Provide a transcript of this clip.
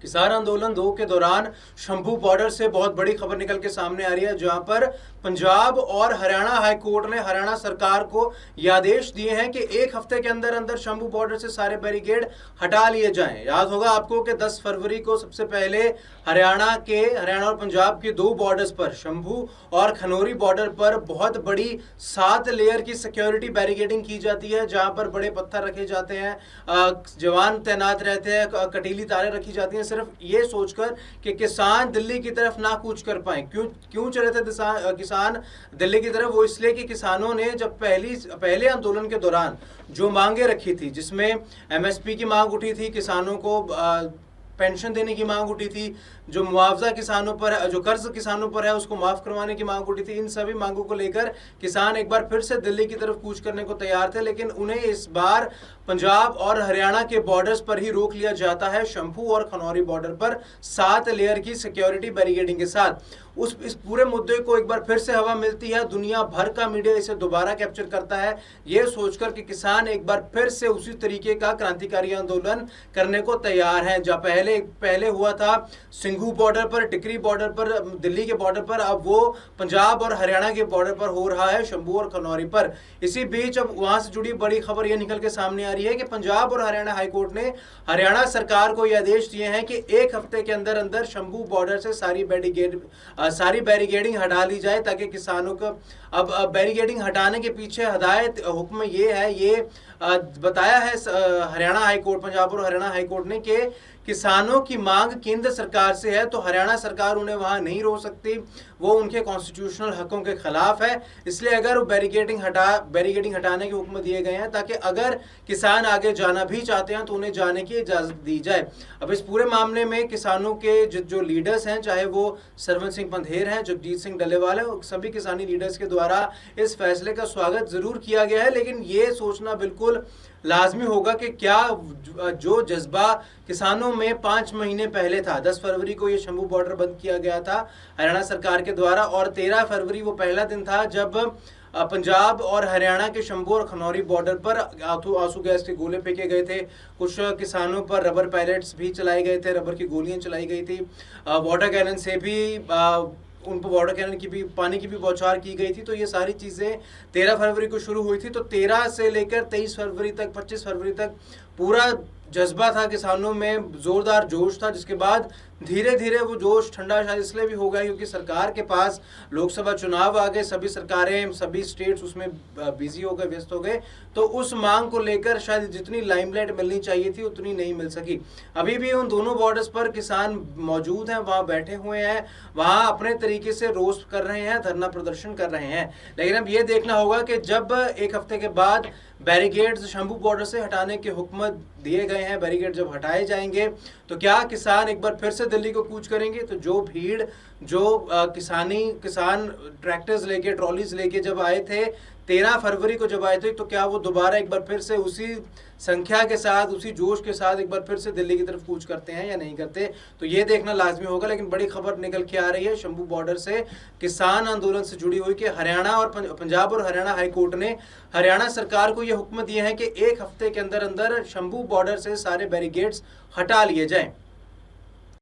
किसान आंदोलन 2 के दौरान शंभू बॉर्डर से बहुत बड़ी खबर निकल के सामने आ रही है, जहां पर पंजाब और हरियाणा हाई कोर्ट ने हरियाणा सरकार को ये आदेश दिए हैं कि एक हफ्ते के अंदर अंदर शंभू बॉर्डर से सारे बैरिकेड हटा लिए जाएं। याद होगा आपको कि 10 फरवरी को सबसे पहले हरियाणा और पंजाब के 2 बॉर्डर्स पर, शंभू और खनौरी बॉर्डर पर बहुत बड़ी 7 लेयर की सिक्योरिटी बैरिकेडिंग की जाती है, जहां पर बड़े पत्थर रखे जाते हैं, जवान तैनात रहते हैं, कटीली तारें रखी जाती हैं, सिर्फ ये सोचकर कि किसान दिल्ली की तरफ ना कूच कर पाए। क्यों चले थे किसान दिल्ली की तरफ? वो इसलिए कि किसानों ने जब पहले आंदोलन के दौरान जो मांगे रखी थी, जिसमें एमएसपी की मांग उठी थी, किसानों को पेंशन देने की मांग उठी थी, जो मुआवजा किसानों पर है, जो कर्ज किसानों पर है उसको माफ करवाने की मांग उठी थी, इन सभी मांगों को लेकर किसान एक बार फिर से दिल्ली की तरफ कूच करने को तैयार थे। लेकिन उन्हें इस बार पंजाब और हरियाणा के बॉर्डर्स पर ही रोक लिया जाता है, शंभू और खनौरी बॉर्डर पर 7 लेयर की सिक्योरिटी बैरिकेडिंग के साथ। इस पूरे मुद्दे को एक बार फिर से हवा मिलती है, दुनिया भर का मीडिया इसे दोबारा कैप्चर करता है, ये सोचकर कि किसान एक बार फिर से उसी तरीके का क्रांतिकारी आंदोलन करने को तैयार हैं। जब पहले हुआ था सिंघू बॉर्डर पर, टिकरी बॉर्डर पर, दिल्ली के बॉर्डर पर, अब वो पंजाब और हरियाणा के बॉर्डर पर हो रहा है, शंभू और खनौरी पर। इसी बीच अब वहां से जुड़ी बड़ी खबर यह निकल के सामने आ रही है कि पंजाब और हरियाणा हाईकोर्ट ने हरियाणा सरकार को यह आदेश दिए हैं कि एक हफ्ते के अंदर अंदर शंभू बॉर्डर से सारी बैरिकेडिंग हटा ली जाए, ताकि किसानों को अब बैरिकेडिंग हटाने के पीछे हदायत हुक्म ये है, ये बताया है हरियाणा हाईकोर्ट, पंजाब और हरियाणा हाईकोर्ट ने, कि किसानों की मांग केंद्र सरकार से है तो हरियाणा सरकार उन्हें वहां नहीं रोक सकती, वो उनके कॉन्स्टिट्यूशनल हकों के खिलाफ है। इसलिए अगर वो बैरिकेडिंग हटाने के हुक्म दिए गए हैं, ताकि अगर किसान आगे जाना भी चाहते हैं तो उन्हें जाने की इजाजत दी जाए। अब इस पूरे मामले में किसानों के जो लीडर्स हैं, चाहे वो सरवन सिंह पंधेर हैं, जगजीत सिंह डल्लेवाल है, सभी किसानी लीडर्स के द्वारा इस फैसले का स्वागत जरूर किया गया है। लेकिन ये सोचना बिल्कुल लाजमी होगा कि क्या जो जज्बा किसानों में 5 महीने पहले था, 10 फरवरी को ये शंभू बॉर्डर बंद किया गया था हरियाणा सरकार के द्वारा, और 13 फरवरी वो पहला दिन था जब पंजाब और हरियाणा के शंभू और खनौरी बॉर्डर पर आंसू गैस के गोले फेंके गए थे, कुछ किसानों पर रबर पैलेट्स भी चलाए गए थे, रबर की गोलियां चलाई गई थी, वाटर कैनन से भी उन पर वाटर कैनन की भी, पानी की भी बौछार की गई थी। तो ये सारी चीज़ें 13 फरवरी को शुरू हुई थी। तो 13 से लेकर 23 फरवरी तक, 25 फरवरी तक पूरा जज्बा था किसानों में, ज़ोरदार जोश था, जिसके बाद धीरे धीरे वो जोश ठंडा शायद इसलिए भी हो गया क्योंकि सरकार के पास लोकसभा चुनाव आ गए, सभी सरकारें, सभी स्टेट्स उसमें बिजी हो गए, व्यस्त हो गए, तो उस मांग को लेकर शायद जितनी लाइमलाइट मिलनी चाहिए थी उतनी नहीं मिल सकी। अभी भी उन दोनों बॉर्डर्स पर किसान मौजूद हैं, वहाँ बैठे हुए हैं, वहाँ अपने तरीके से रोष कर रहे हैं, धरना प्रदर्शन कर रहे हैं। लेकिन अब ये देखना होगा कि जब एक हफ्ते के बाद बैरिकेड्स शंभू बॉर्डर से हटाने के हुक्म दिए गए हैं, बैरिकेड जब हटाए जाएंगे तो क्या किसान एक बार फिर से दिल्ली को कूच करेंगे? तो जो भीड़, जो किसान ट्रैक्टर्स लेके, ट्रॉलीज लेके जब आए थे 13 फरवरी को जब आए थे, तो क्या वो दोबारा एक बार फिर से उसी संख्या के साथ, उसी जोश के साथ एक बार फिर से दिल्ली की तरफ कूच करते हैं या नहीं करते? तो ये देखना लाजमी होगा। लेकिन बड़ी खबर निकल के आ रही है शंभू बॉर्डर से किसान आंदोलन से जुड़ी हुई कि हरियाणा और पंजाब और हरियाणा हाईकोर्ट ने हरियाणा सरकार को ये हुक्म दिए हैं कि एक हफ्ते के अंदर अंदर शंभू बॉर्डर से सारे बैरिकेड्स हटा लिए जाएं।